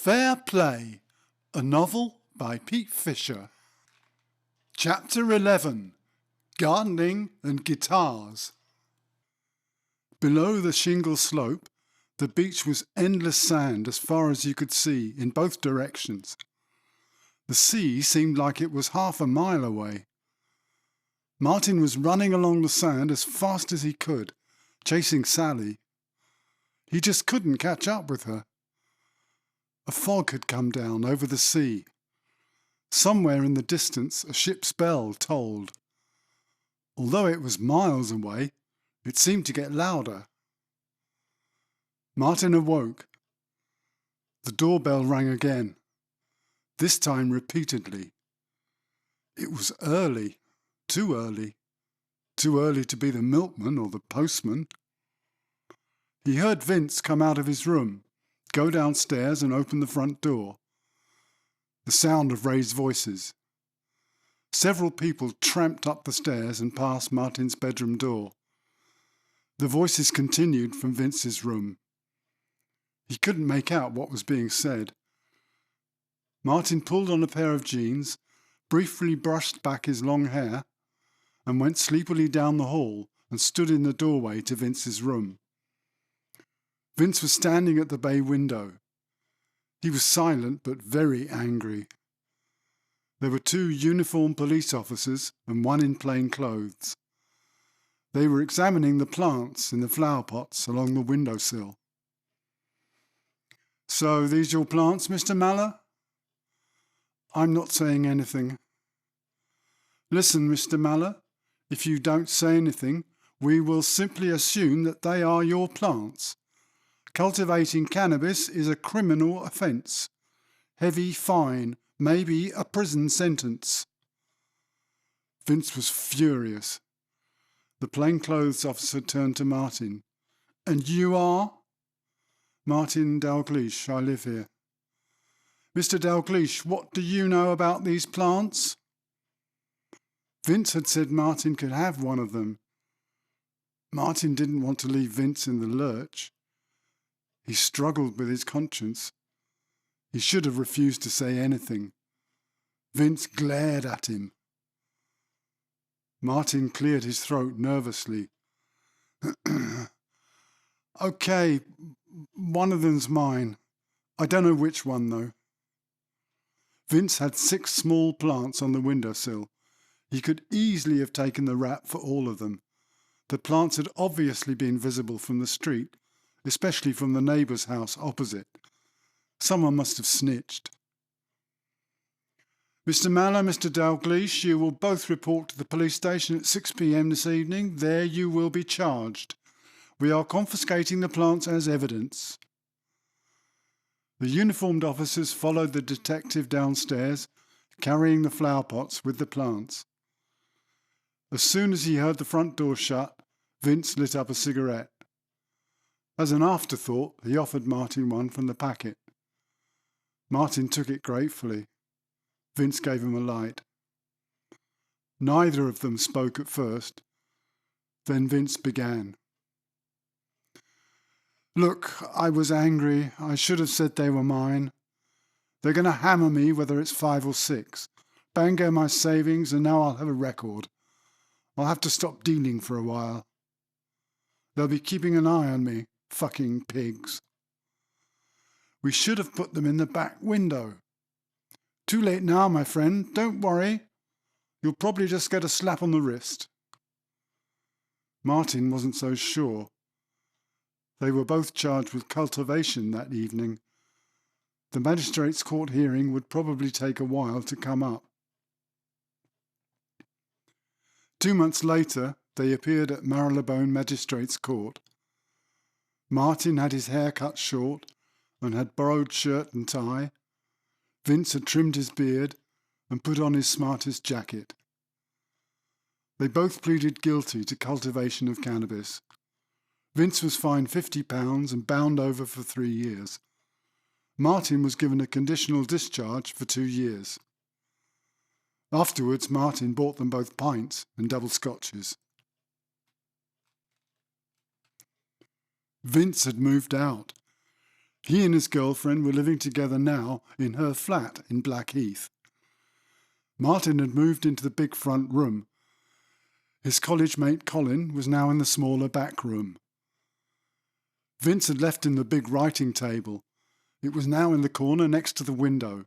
Fair Play, a novel by Pete Fisher. Chapter 11. Gardening and Guitars. Below the shingle slope, the beach was endless sand as far as you could see in both directions. The sea seemed like it was half a mile away. Martin was running along the sand as fast as he could, chasing Sally. He just couldn't catch up with her. A fog had come down over the sea. Somewhere in the distance a ship's bell tolled. Although it was miles away, it seemed to get louder. Martin awoke. The doorbell rang again, this time repeatedly. It was early, too early to be the milkman or the postman. He heard Vince come out of his room, go downstairs and open the front door. The sound of raised voices. Several people tramped up the stairs and past Martin's bedroom door. The voices continued from Vince's room. He couldn't make out what was being said. Martin pulled on a pair of jeans, briefly brushed back his long hair, and went sleepily down the hall and stood in the doorway to Vince's room. Vince was standing at the bay window. He was silent but very angry. There were 2 uniformed police officers and 1 in plain clothes. They were examining the plants in the flower pots along the windowsill. "So these your plants, Mr. Maller?" "I'm not saying anything." "Listen, Mr. Maller, if you don't say anything, we will simply assume that they are your plants. Cultivating cannabis is a criminal offence. Heavy fine, maybe a prison sentence." Vince was furious. The plainclothes officer turned to Martin. "And you are?" "Martin Dalgleish, I live here." "Mr. Dalgleish, what do you know about these plants?" Vince had said Martin could have one of them. Martin didn't want to leave Vince in the lurch. He struggled with his conscience. He should have refused to say anything. Vince glared at him. Martin cleared his throat nervously. "Okay, one of them's mine. I don't know which one, though." Vince had 6 small plants on the windowsill. He could easily have taken the rap for all of them. The plants had obviously been visible from the street, especially from the neighbour's house opposite. Someone must have snitched. "Mr. Maller, Mr. Dalgleish, you will both report to the police station at 6 p.m. this evening. There you will be charged. We are confiscating the plants as evidence." The uniformed officers followed the detective downstairs, carrying the flower pots with the plants. As soon as he heard the front door shut, Vince lit up a cigarette. As an afterthought, he offered Martin one from the packet. Martin took it gratefully. Vince gave him a light. Neither of them spoke at first. Then Vince began. "Look, I was angry. I should have said they were mine. They're going to hammer me whether it's 5 or 6. Bang go my savings, and now I'll have a record. I'll have to stop dealing for a while. They'll be keeping an eye on me. Fucking pigs. We should have put them in the back window. Too late now, my friend. Don't worry. You'll probably just get a slap on the wrist." Martin wasn't so sure. They were both charged with cultivation that evening. The magistrate's court hearing would probably take a while to come up. 2 months later, they appeared at Marylebone Magistrates' Court. Martin had his hair cut short and had borrowed shirt and tie. Vince had trimmed his beard and put on his smartest jacket. They both pleaded guilty to cultivation of cannabis. Vince was fined £50 and bound over for 3 years. Martin was given a conditional discharge for 2 years. Afterwards, Martin bought them both pints and double scotches. Vince had moved out. He and his girlfriend were living together now in her flat in Blackheath. Martin had moved into the big front room. His college mate Colin was now in the smaller back room. Vince had left him the big writing table. It was now in the corner next to the window.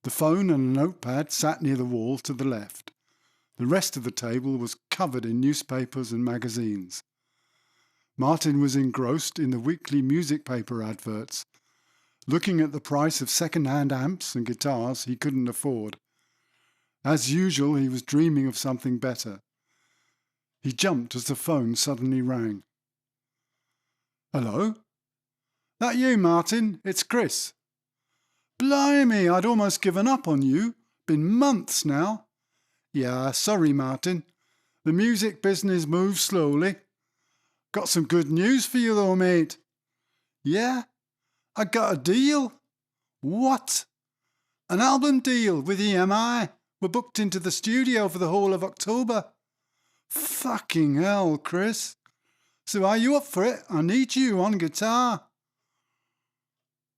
The phone and a notepad sat near the wall to the left. The rest of the table was covered in newspapers and magazines. Martin was engrossed in the weekly music paper adverts, looking at the price of second-hand amps and guitars he couldn't afford. As usual, he was dreaming of something better. He jumped as the phone suddenly rang. "Hello? That you, Martin? It's Chris." "Blimey, I'd almost given up on you. Been months now." "Yeah, sorry, Martin. The music business moves slowly. Got some good news for you though, mate." "Yeah? I got a deal." "What?" "An album deal with EMI. We're booked into the studio for the whole of October." "Fucking hell, Chris. So are you up for it? I need you on guitar."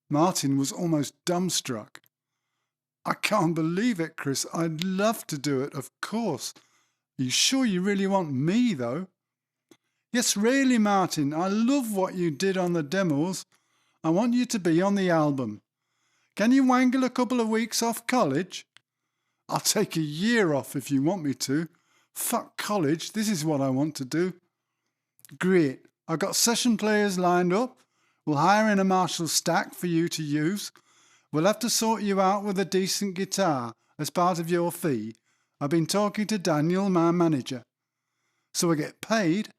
Martin was almost dumbstruck. "I can't believe it, Chris. I'd love to do it, of course. Are you sure you really want me, though?" "Yes, really, Martin. I love what you did on the demos. I want you to be on the album. Can you wangle a couple of weeks off college?" "I'll take a year off if you want me to. Fuck college, this is what I want to do." "Great. I've got session players lined up. We'll hire in a Marshall stack for you to use. We'll have to sort you out with a decent guitar as part of your fee. I've been talking to Daniel, my manager. So I get paid.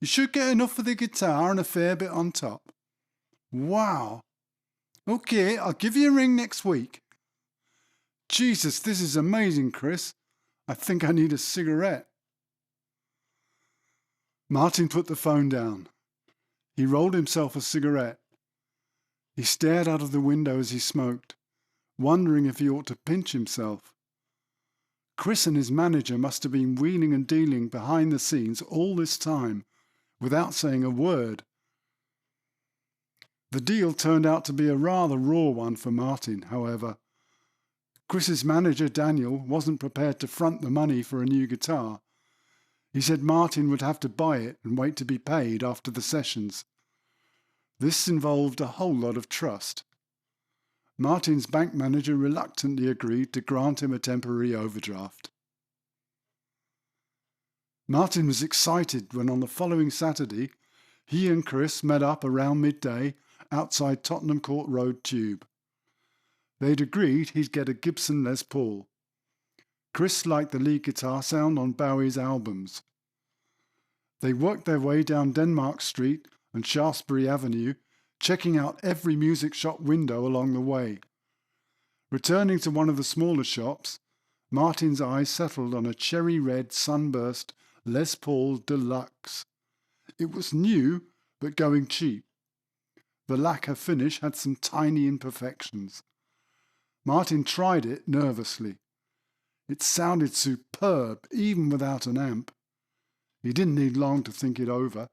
You should get enough for the guitar and a fair bit on top." "Wow. Okay, I'll give you a ring next week." "Jesus, this is amazing, Chris. I think I need a cigarette." Martin put the phone down. He rolled himself a cigarette. He stared out of the window as he smoked, wondering if he ought to pinch himself. Chris and his manager must have been wheeling and dealing behind the scenes all this time, without saying a word. The deal turned out to be a rather raw one for Martin, however. Chris's manager, Daniel, wasn't prepared to front the money for a new guitar. He said Martin would have to buy it and wait to be paid after the sessions. This involved a whole lot of trust. Martin's bank manager reluctantly agreed to grant him a temporary overdraft. Martin was excited when on the following Saturday he and Chris met up around midday outside Tottenham Court Road Tube. They'd agreed he'd get a Gibson Les Paul. Chris liked the lead guitar sound on Bowie's albums. They worked their way down Denmark Street and Shaftesbury Avenue, checking out every music shop window along the way. Returning to one of the smaller shops, Martin's eyes settled on a cherry-red sunburst Les Paul Deluxe. It was new, but going cheap. The lacquer finish had some tiny imperfections. Martin tried it nervously. It sounded superb, even without an amp. He didn't need long to think it over.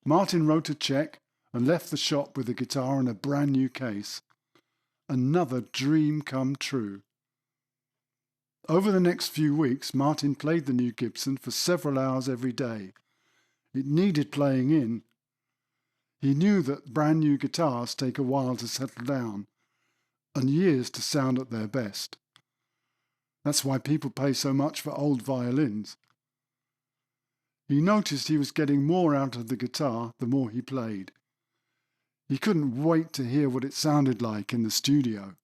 Martin wrote a cheque and left the shop with the guitar in a brand new case. Another dream come true. Over the next few weeks, Martin played the new Gibson for several hours every day. It needed playing in. He knew that brand new guitars take a while to settle down, and years to sound at their best. That's why people pay so much for old violins. He noticed he was getting more out of the guitar the more he played. He couldn't wait to hear what it sounded like in the studio.